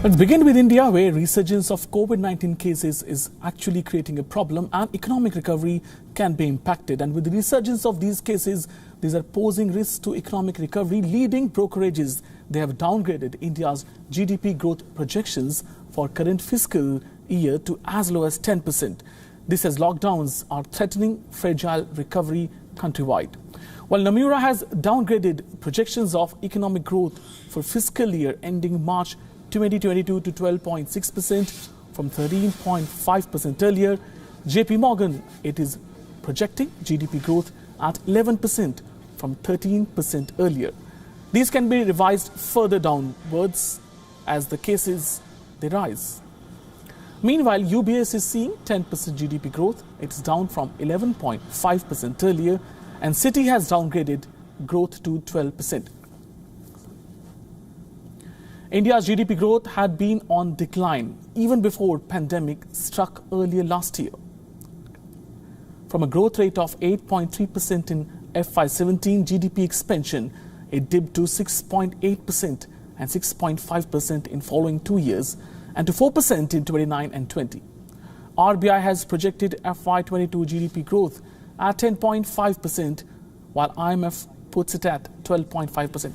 Let's begin with India, where resurgence of COVID-19 cases is actually creating a problem and economic recovery can be impacted. And with the resurgence of these cases, these are posing risks to economic recovery. Leading brokerages, they have downgraded India's GDP growth projections for current fiscal year to as low as 10%. This as lockdowns are threatening fragile recovery countrywide. While Nomura has downgraded projections of economic growth for fiscal year ending March 2022 to 12.6% from 13.5% earlier, JP Morgan, it is projecting GDP growth at 11% from 13% earlier. These can be revised further downwards as the cases they rise. Meanwhile, UBS is seeing 10% GDP growth. It's down from 11.5% earlier, and Citi has downgraded growth to 12%. India's GDP growth had been on decline even before pandemic struck earlier last year. From a growth rate of 8.3% in FY'17 GDP expansion, it dipped to 6.8% and 6.5% in following 2 years, and to 4% in 29 and 20. RBI has projected FY'22 GDP growth at 10.5%, while IMF puts it at 12.5%.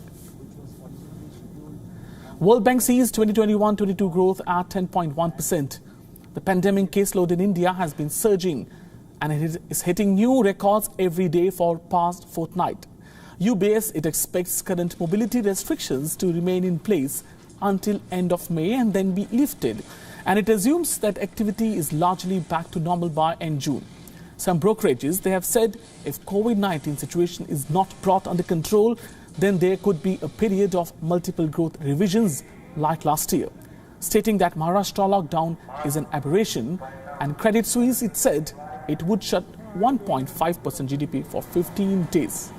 World Bank sees 2021-22 growth at 10.1%. The pandemic caseload in India has been surging and it is hitting new records every day for past fortnight. UBS, it expects current mobility restrictions to remain in place until end of May and then be lifted. And it assumes that activity is largely back to normal by end June. Some brokerages, they have said if COVID-19 situation is not brought under control, then there could be a period of multiple growth revisions like last year, stating that Maharashtra lockdown is an aberration, and Credit Suisse, it said it would shut 1.5% GDP for 15 days.